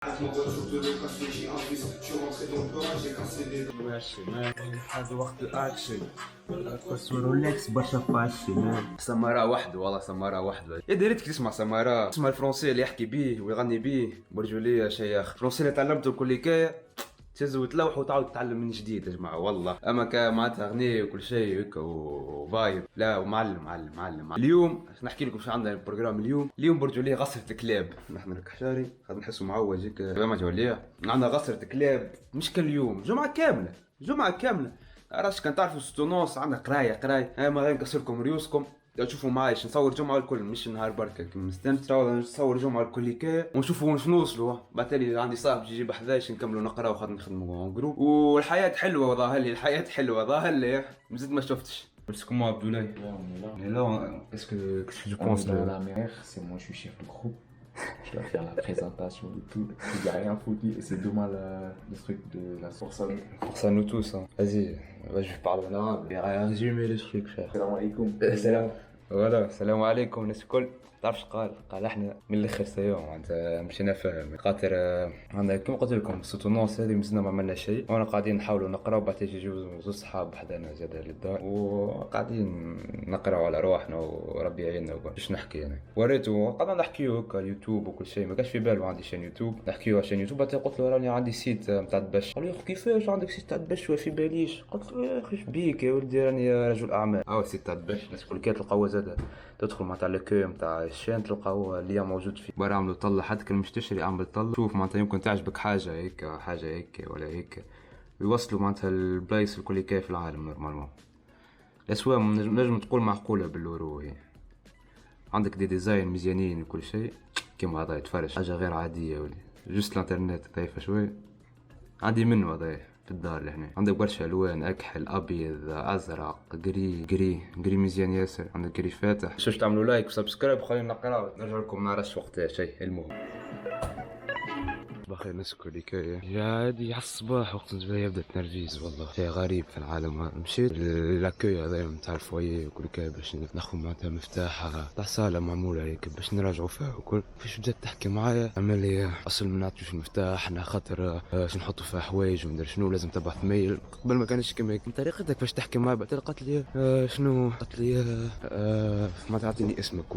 ماشي مان هذا وقت الاكشن. تصوير رولكس برشا فاشي مان. سمارة وحده والله سمارة وحده. يا ريتك تسمع سمارة، تسمع الفرنسي اللي يحكي بيه ويغني بيه برجولية شيخ. الفرنسي اللي تعلمته كل حكاية تهز وتلوح وتعاود تتعلم من جديد يا جماعة والله. اما معناتها اغنية وكل شيء هكا وفايب لا ومعلم معلم. اليوم نحكي لكم شو عندنا البروجرام اليوم برجولية غسلة الكلاب. نحن الكحشاري خد نحسوا معوج هكا ما جوليه. عندنا غسلة كلاب مش كل يوم، جمعة كاملة. راش كان تعرفوا ستونوس عندنا قراية ما غير نكسر لكم ريوسكم تشوفوا معايا نصور جمعة الكل مش نهار بركة كيما مستنتر. نصور جمعة الكل هكايا ونشوفوا شنو نوصلوا. بالتالي عندي صاحب يجي بحذاش نكملوا نقراو خاطر نخدموا جروب. والحياة حلوة ظاهر لي مازلت ما شفتش. C'est comment Abdoulaye? Là, on est là. Mais là, qu'est-ce que tu On penses est dans là? la mer, c'est moi, je suis chef de groupe. Je dois faire la présentation et tout. Il n'y a rien foutu et c'est demain le truc de la source. Force à nous tous, hein. Vas-y, je parle en arabe. Il y a résumé les trucs, frère. Salam alaikum. Salam. Voilà, salam alaikum الناس الكل. تعرفش قال احنا من الاخر سيوم معناتها مشينا فاهم خاطر عندنا كيما قلت لكم ستونونس هذه مازلنا ما عملنا شيء وانا قاعدين نحاولوا نقراو بعد يجيو زوج صحاب حدانا زاد للدار وقاعدين نقراو على رواحنا وربي يعيننا باش نحكي انا وريته قاعدين نحكيو هكا اليوتيوب وكل شيء ما كانش في بالو عندي شان يوتيوب نحكيو على شان يوتيوب بعد قلت له راني عندي سيت نتاع دبش قال لي كيفاش عندك سيت تاع دبش وفي باليش قلت له يا اخي اش بيك يا ولدي راني رجل اعمال سيت تاع دبش الناس الكل كي تلقاو زاد تدخل معناتها لكو نتاع الشان تلقاو اللي موجود فيه برا عملوا طلع حد كل مش تشري عمل طلع شوف معناتها يمكن تعجبك حاجه هيك ولا هيك يوصلوا معناتها البلايص الكل كيف في العالم نورمالمون الاسواق نجم تقول معقوله بالورو هي عندك دي ديزاين مزيانين وكل شيء كيما هذا يتفرج حاجه غير عاديه ولي جوست الانترنت ضعيفه شوي عندي منه هذا في الدار لهنا عندك برشا الوان اكحل ابيض ازرق قري مزيان ياسر عندك قري فاتح شوف تعملوا لايك وسبسكرايب خلينا نقراو نرجع لكم نعرفش وقتها شيء المهم بخير نسكو الحكاية يا عادي على الصباح وقت نزبا يبدا تنرفيز والله شيء غريب في العالم مشيت لاكوي هذا نتاع الفويي وكل كاي باش ناخذ معناتها مفتاح تاع صالة معمولة هيك باش نراجعوا فيها وكل فاش بدات تحكي معايا عمل لي اصل ما نعطيوش المفتاح حنا خاطر باش نحطوا فيها حوايج وندير شنو لازم تبعث ميل قبل ما كانش كيما هيك طريقتك باش تحكي معايا بعد قالت لي شنو قالت لي ما تعطيني اسمك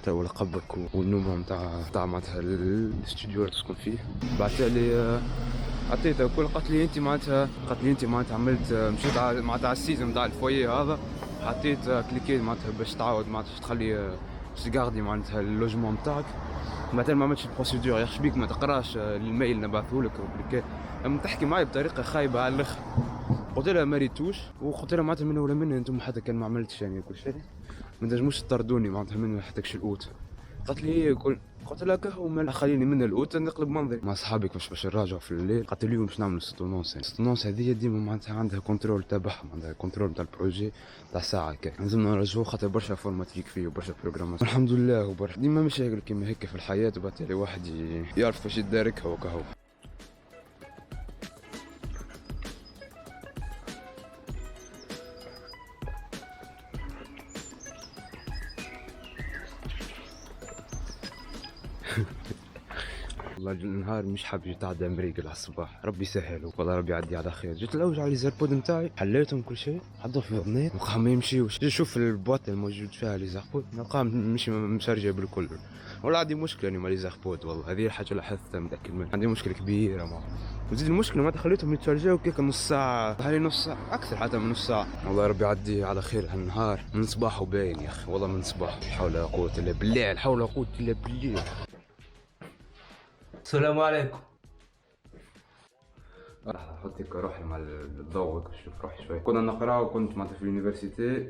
ولقبك والنوم نتاع معناتها الاستوديو اللي تسكن فيه بعتلي عطيتها كل قالت لي انت معناتها عملت مشيت معناتها على السيزون نتاع الفويي هذا حطيت كليكيت معناتها باش تعاود معناتها تخلي تقاردي معناتها اللوجمون نتاعك مثلا ما عملتش البروسيدور يا بيك ما تقراش الميل اللي نبعثهولك وكليكيت اما تحكي معايا بطريقه خايبه على الاخر قلت لها ما ريتوش وقلت لها معناتها من ولا من انتم حتى كان ما عملتش يعني كل شيء ما تنجموش تطردوني معناتها من حتى القوت قالت لي قلت لها كهو ما خليني من القوت نقلب منظري مع صحابك مش باش نراجعوا في الليل قالت لي اليوم باش نعملوا ستونونس هذه ديما معناتها عندها كنترول تبعها عندها كنترول تاع البروجي تاع ساعه كي لازمنا نرجعوا خاطر برشا فورماتيك فيه وبرشا بروغرامات الحمد لله وبرشا ديما مشاكل كيما هيك في الحياه وبالتالي واحد يعرف واش يداركها وكهو والله النهار مش حاب يتعدى مريقل على الصباح ربي يسهل والله ربي يعدي على خير جيت الاوج على ليزربود نتاعي حليتهم كل شيء حطوا في اذني وقع ما يمشيوش جيت نشوف البواط الموجود فيها ليزربود نلقاها مش مسرجه بالكل والله عندي مشكله اني مع ليزربود والله هذه الحاجه اللي لاحظتها متاكد منها عندي مشكله كبيره معه وزيد المشكله ما خليتهم يتشارجاو كيك نص ساعه هاي نص ساعه اكثر حتى من نص ساعه والله ربي يعدي على خير هالنهار من صباح وباين يا اخي والله من صباح حول ولا قوه الا بالله حول ولا قوه الا بالله السلام عليكم. راح احط هكا روحي مع الضوء هكا نشوف روحي شوي كنا نقرا وكنت معناتها في اليونيفرسيتي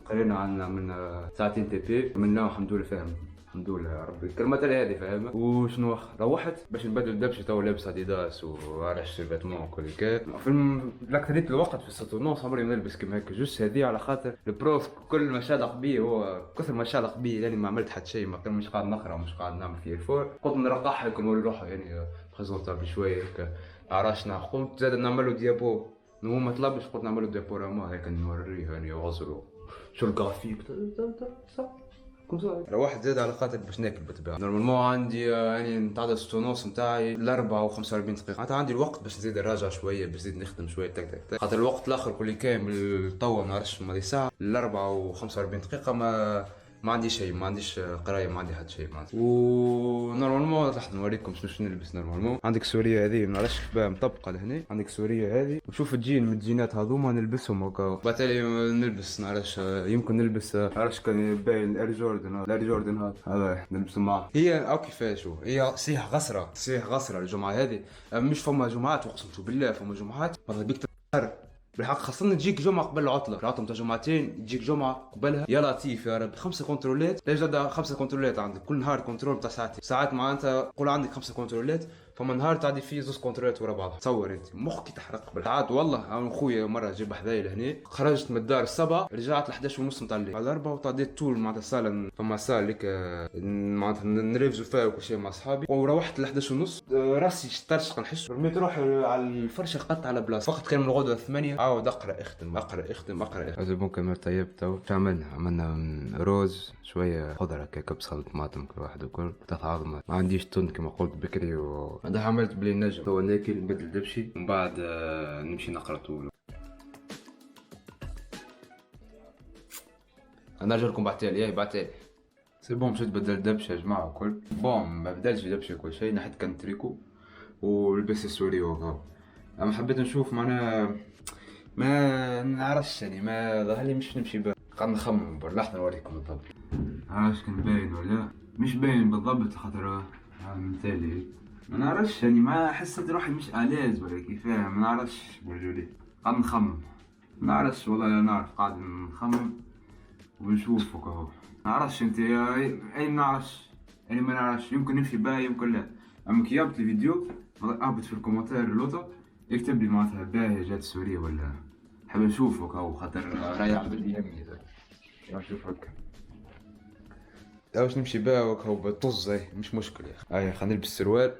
قرينا عندنا من ساعتين تي بي منها الحمد لله فاهم الحمد لله ربي الكلمات هذه فاهمه وشنو روحت باش نبدل دبشه تو لابس اديداس وعرش الفاتمون وكل كا في الاكثريه الوقت في الساتورنوس عمري ما نلبس كيما هكا جوست هذه على خاطر البروف كل ما شالق بيه هو كثر ما شالق بيه يعني ما عملت حتى شيء ما كان مش قاعد نقرا ومش قاعد نعمل فيه الفور قلت نرقح هكا نوري روحي يعني بريزونطابل شويه هكا عرشنا قلت زاد نعملو ديابو هو ما طلبش قلت نعملو ديابوراما هيك نوريه يعني وغزرو شو الجرافيك روحت زاد على خاطر باش ناكل بالطبيعه. نورمالمون عندي يعني نتاع 6 ونص نتاعي ل 4 و45 دقيقه، معناتها عندي الوقت باش نزيد نراجع شويه، باش نزيد نخدم شويه تك تك تك، خاطر الوقت الاخر كل كامل توا ما نعرفش ماضي ساعه ل 4 و45 دقيقه ما عندي شيء، ما عنديش قرايه، ما عندي حد شيء معناتها. ونورمالمون راح نوريكم شنو نلبس. نورمالمون عندك سوريه هذه ما نعرفش كيفاه مطبقه لهنا، عندك سوريه هذه وشوف الجين من الجينات هذوما نلبسهم هكا، بالتالي نلبس نعرفش يمكن نلبس نعرفش كان باين اير جوردن هذا نلبس معاه. هي او كيفاش هي صيح غسره الجمعه هذه، مش فما جمعات اقسم بالله فما جمعات والله بيك بالحق خاصة تجيك جمعة قبل العطلة متاع جمعتين، تجيك جمعة قبلها يا لطيف يا رب. 5 كنترولات، ليش زاد 5 كنترولات عندك كل نهار كنترول بتاع ساعات معناتها قول عندك 5 كنترولات، فما نهار تعدي فيه 2 كنترولات ورا بعض. تصور انت مخك يتحرق بالعاد. والله انا خويا مرة جيب حذايا لهنا، خرجت من الدار 7 رجعت ل 11 ونص نتاع الليل على 4 وتعديت طول معناتها صالة، فما صالة ليك معناتها نريفزو فيها وكل شيء مع اصحابي، وروحت ل 11 ونص راسي شطرشق نحس، رميت روحي على الفرشة قطع على بلاصة، فقط كان من الغدوة 8 عاود اقرا اختم. هذا ممكن طيب تو عملنا روز شويه خضره كيكه بصل طماطم كل واحد وكل 3 عظمات. ما عنديش تون كما قلت بكري هذا عملت بلي نجم تو ناكل نبدل دبشي ومن بعد نمشي نقرا طول. انا نرجع لكم بعتالي سي بون مشيت بدل دبشه يا جماعه وكل بون ما بدلش دبشه كل شيء، نحت كان تريكو ولبس السوري وهذا. اما حبيت نشوف معناها ما نعرفش يعني ما ظهر لي مش نمشي بقى، قاعد نخمم لحظه نوريكم بالضبط. عارف كان باين ولا مش باين بالضبط خاطر مثالي ما نعرفش يعني ما حسيت روحي مش الاز ولا كيفاه ما نعرفش برجولي. قاعد نخمم ما نعرفش والله لا نعرف، قاعد نخمم ونشوف وكهو. ما نعرفش انت اي ما نعرفش يعني ما نعرفش، يمكن نمشي باهي يمكن لا. اما كي جابت الفيديو اهبط في الكومنتار اللوطه اكتب لي معناتها باهي جات سوريا ولا حاب نشوفك هو خاطر رايح بدي يهمني نشوف هكا. واش نمشي باهي هو بطز مش مشكل يا اخي. خلينا نلبس السروال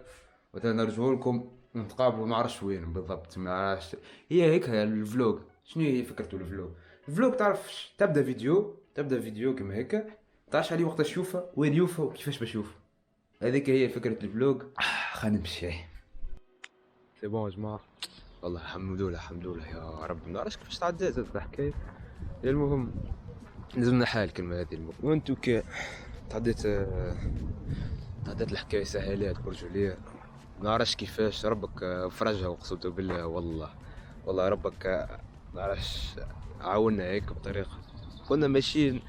وتاني نرجعوا لكم نتقابلوا ما نعرفش وين بالضبط. ما نعرفش هي هيك الفلوج. شنو هي فكرته الفلوج تعرفش تبدا فيديو كيما هيك تعرفش عليه وقت تشوفه وين يوفى وكيفاش باش يوفى. هذيك هي فكره الفلوج. خلينا نمشي سي بون يا جماعه والله الحمد لله يا رب. ما نعرفش كيفاش تعديت الحكايه. المهم لازمنا حال الكلمه هذه. المهم وانتو كي تعديت الحكايه سهلات برجوليه ما نعرفش كيفاش ربك فرجها وقسمت بالله والله ربك ما نعرفش عاوننا هيك بطريقه كنا ماشيين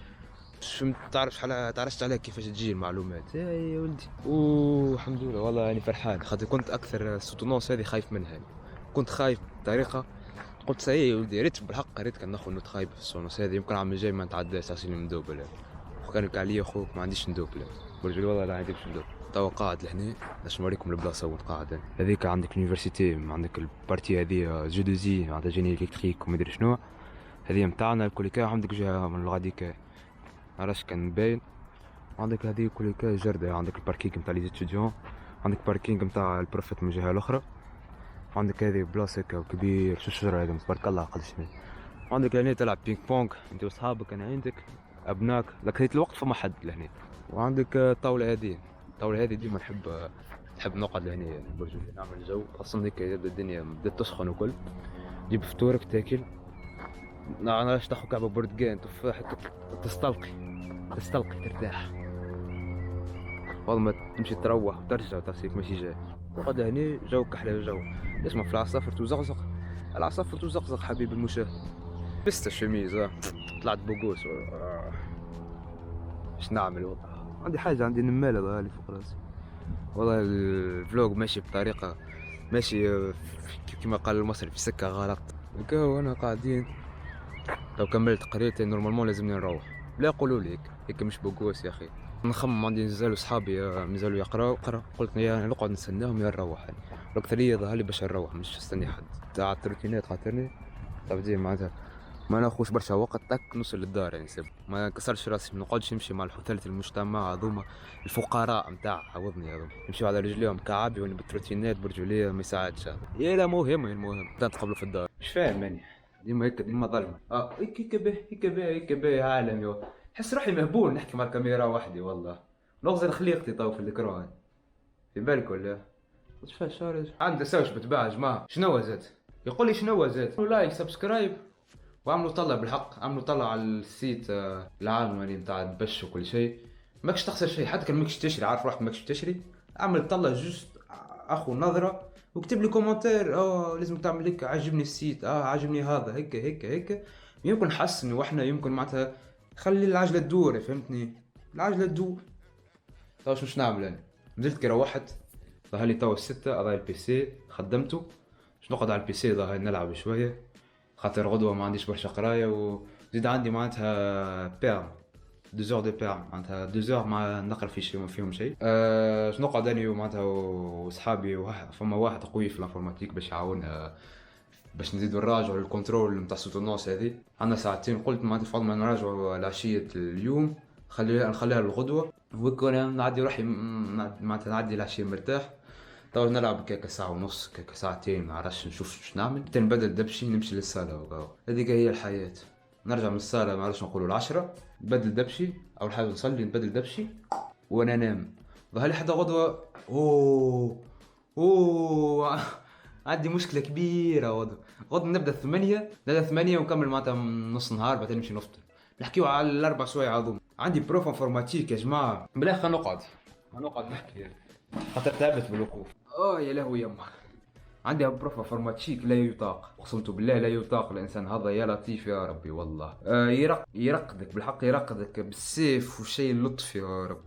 شو تعرفت عليها كيفاش تجي المعلومات يا ولدي. والحمد لله والله يعني فرحان خاطر كنت اكثر ستونوس هذه خايف منها يعني. كنت خايف بطريقه قلت سي يا ولدي ريت بالحق ريت كان ناخذ نوت خايب في السونوس هذه يمكن عام الجاي ما نتعداش عشان ندوب له. وكان عليا اخوك ما عنديش ندوب له برجولي والله لا عنديش ندوب. توا قاعد لهنا باش نوريكم البلاصه وين قاعد. هذيك عندك اليونيفرسيتي عندك البارتي هذه جو دو زي معناتها جيني الكتريك وما ادري شنو هذه نتاعنا الكوليكا. عندك جهه من الغاديك علاش كان باين. عندك هذه كوليكا جردة. عندك الباركينغ نتاع لي ستوديون، عندك باركينغ نتاع البروفيت من الجهه الاخرى. عندك هذه بلاصه كبير شو الشجره هذه تبارك الله قداش. عندك لهنا تلعب بينج بونج انت واصحابك. انا عندك ابناك لكن الوقت فما حد لهنا. وعندك الطاوله هذه ديما نحب نقعد لهنا برجولي نعمل جو خاصة هيك يبدا الدنيا بدات تسخن وكل. جيب فطورك تاكل نعرفش تاخذ كعبه بردقان تفاح تستلقي ترتاح والله ما تمشي تروح وترجع وترسيك ماشي جاي. تقعد هنا جوك احلى جو. اسمع في العصافر توزقزق حبيب المشاهد. لبست الشميز طلعت بوغوس ايش نعمل والله. عندي حاجه عندي نماله ظهرلي فوق راسي والله. الفلوج ماشي بطريقه ماشي كما قال المصري في سكه غلط. وكاو انا قاعدين لو كملت قريتي نورمالمون لازمني نروح. لا يقولوا لي هيك مش بوغوس يا اخي. نخمم عندي نزالوا صحابي مازالوا يقراو قلت يا نقعد نستناهم يا نروح يعني. الاكثريه ظهر لي باش نروح مش نستني حد. تاع الروتينات خاطرني تبدي معناتها ما ناخذش برشا وقت نوصل للدار يعني سيب ما نكسرش راسي. ما نقعدش نمشي مع الحثالة المجتمع هذوما الفقراء نتاع عوضني هذوما يمشيو على رجليهم كعابي وانا بالتروتينات برجوليه ما يساعدش هذا. يا لا المهم نتقابلوا في الدار مش فاهم ماني ديما هيك ديما ظلمه. هيك باهي عالم يو حس روحي مهبول نحكي مع الكاميرا وحدي والله، نغزل خليقتي تو في الإكران، في بالك ولا؟ واش فيها الشارج؟ عنده سوش بتباع يا جماعة. شنو زاد؟ يقول لي شنو زاد؟ لايك سبسكرايب وعملوا طلع بالحق، عملوا طلع على السيت العالمي نتاع البش وكل شيء. ماكش تخسر شيء حتى كان ماكش تشري، عارف روحك ماكش تشري، اعمل طلع جوست اخو نظرة واكتب لي كومنتير لازم تعمل هيك، عجبني السيت عجبني هذا هيك هيك هيك، يمكن نحسن واحنا يمكن معناتها خلي العجلة تدور، فهمتني؟ العجلة تدور. تو مش نعمل انا؟ نزلت كي روحت ظهر لي تو الستة، اضاي البي سي خدمته، باش نقعد على البي سي ظهر نلعب شوية، خاطر غدوة ما عنديش برشا قراية، وزيد عندي معناتها بيرم 2 دو بيرم، معناتها 2 ما نقرا فيهم شيء. باش نقعد اني معناتها وصحابي فما واحد قوي في الانفورماتيك باش يعاوننا باش نزيدو نراجعو الكنترول نتاع سوتونوس هذه. عندنا ساعتين، قلت معناتها فضل ما نراجعو العشية اليوم نخليها للغدوة، وكون نعدي روحي معناتها نعدي العشية مرتاح. تو نلعب كيكا ساعة ونص كيكا ساعتين، معرفش نشوف شو نعمل، حتى نبدل دبشي نمشي للصالة وكاو. هذيك هي الحياة. نرجع من الصالة معرفش نقولوا 10، نبدل دبشي، أول حاجة نصلي نبدل دبشي وأنا نام. ظهر لي حتى غدوة أوه عندي مشكلة كبيرة غدوة نبدأ 8 ونكمل معناتها نص نهار، بعدين نمشي نفطر. نحكيو على الأربع سوايع هذوما. عندي بروف انفورماتيك يا جماعة، بالله خلينا نقعد نحكي خاطر تعبت بالوقوف. يا لهوي يما، عندي بروف انفورماتيك لا يطاق، اقسمت بالله لا يطاق. الانسان هذا يا لطيف يا ربي والله. يرقدك بالحق، يرقدك بالسيف وشيء اللطف يا رب.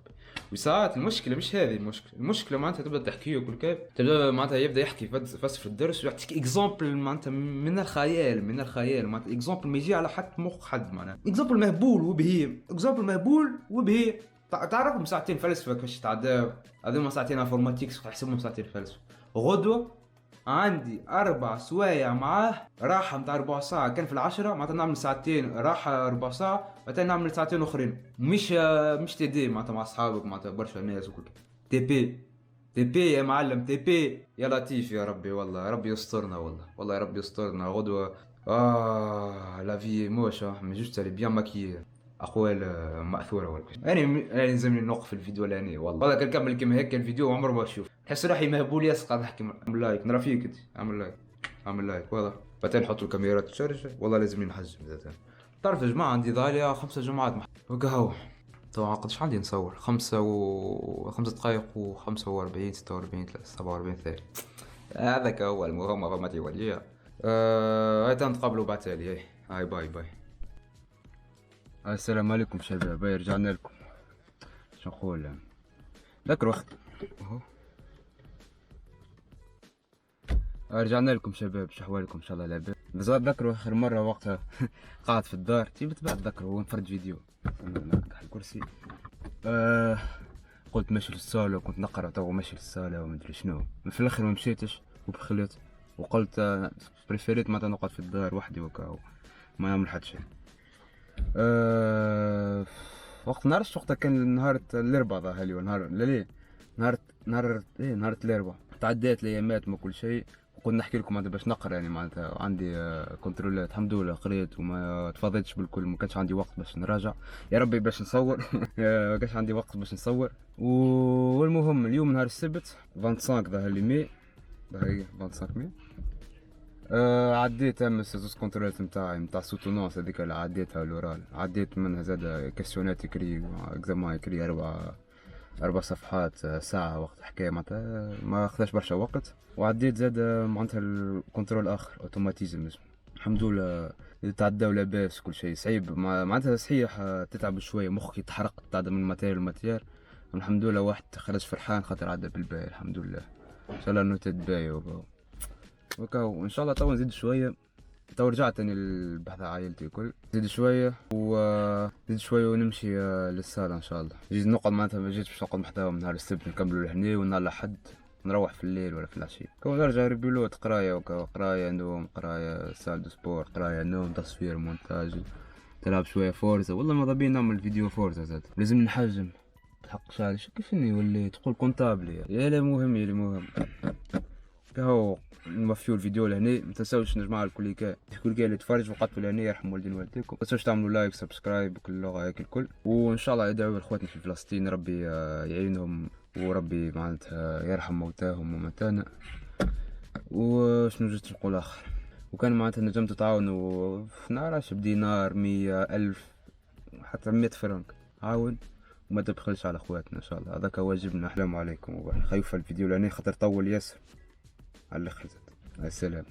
وساعات المشكله مش هذه المشكله معناتها تبدا تحكيه وكل كيف، تبدا معناتها يبدا يحكي فلسفه الدرس ويعطيك اكزامبل معناتها من الخيال معناتها اكزامبل ما يجي على حد مخ حد، معناتها اكزامبل مهبول وبهيم تعرفهم ساعتين فلسفه كيفاش تعداو، هذوما ساعتين انفورماتيكس تحسبهم ساعتين فلسفه. غدوه عندي 4 سوايع معاه، راحة متاع 4 ساعة كان في 10، معناتها نعمل ساعتين راحة 4 ساعة، بعدين نعمل ساعتين أخرين. مش تي دي معناتها مع أصحابك معناتها برشا ناس وكل. تي بي يا معلم، تي بي يا لطيف يا ربي والله، ربي يسترنا والله يا ربي يسترنا. غدوة لا في موشة مي جوست لي بيان ماكيي، اقوال ماثوره ولا كل. انا لازمني نوقف الفيديو لاني والله كان نكمل كيما هيك الفيديو عمره ما اشوف، نحس روحي مهبول ياسر قاعد نحكي. اعمل لايك نرى فيك انت، اعمل لايك واضح. بعدين نحط الكاميرا تشارج والله لازمني نحجم زاد. تعرف يا جماعه عندي ضايله 5 جمعات وقهوه طبعا قدش عندي نصور 5 دقائق و45 46 47 ثانية. هذاك هو المهم فما تولي. هاي نتقابلوا بعد تالي. هاي باي. السلام عليكم شباب، رجعنا لكم. شو نقول ذكر وقت رجعنا لكم شباب، شو احوالكم؟ ان شاء الله لاباس. بالضبط ذكروا اخر مره وقتها قاعد في الدار تجيب تبعت ذكروا ونفرج فيديو نفتح الكرسي. قلت ماشي للصالة وكنت نقرا تو ماشي للصالة ومدري شنو، في الاخر ما مشيتش وبخليت وقلت بريفيريت متى نقعد في الدار وحدي وكاو ما نعمل حتى شيء. وقت نهارش وقتها كان نهار الاربعاء ظهر لي ونهار لا نهار الاربعاء تعديت الايامات ما كل شيء. وكنت نحكي لكم هذا باش نقرا يعني معناتها عندي كنترولات الحمد لله قريت وما تفاضيتش بالكل، ما كانش عندي وقت باش نراجع يا ربي باش نصور ما كانش عندي وقت باش نصور. والمهم اليوم نهار السبت 25 ظهر لي مي 25 مي. عديت زوز كونترولات نتاع سوتونونس هذيك اللي عديتها الاورال، عديت منها زاد كاستيونات يكري اكزامان يكري 4 صفحات ساعة وقت حكاية معناتها ما خذاش برشا وقت. وعديت زاد معناتها الكنترول اخر اوتوماتيزم الحمد لله تعداو لاباس كل شيء. صعيب معناتها صحيح تتعب شوية مخك يتحرق تعدى من الماتيريال الحمد لله واحد خرج فرحان خاطر عدى بالباهي الحمد لله. ان شاء الله انه تتباهي وكاو ان شاء الله. تو نزيد شويه، تو رجعت اني البحث عن عائلتي الكل، نزيد شويه ونمشي للصاله ان شاء الله. جيت نقعد معناتها ما جيتش باش نقعد محتوى من نهار السبت نكملوا لهنا ونهار الاحد نروح في الليل ولا في العشيه. كون نرجع ريبيلوت قرايه وكاو، قرايه نوم قرايه سال دو سبور قرايه نوم تصوير مونتاج تلعب شويه فورزا. والله ما ضبي نعمل فيديو فورزا زاد لازم نحجم الحق شعري كيف اني وليت تقول كونتابلي يا لا مهم كهو نوفيو الفيديو لهنا. ما تنساوش نجمع الكل كاع اللي تفرج وقعدتوا لهنا يرحم والدين والديكم. ما تنساوش تعملوا لايك سبسكرايب وكل اللغه هيك الكل. وان شاء الله يدعوا اخواتنا في فلسطين، ربي يعينهم وربي معناتها يرحم موتاهم وموتانا. وشنو جيت نقول اخر، وكان معناتها نجم تتعاونوا نعرفش بدينار 100,000 حتى 100 فرنك عاون وما تبخلش على اخواتنا ان شاء الله. هذاك واجبنا. السلام عليكم. خايف الفيديو لاني خاطر طول ياسر على الاخر. السلام.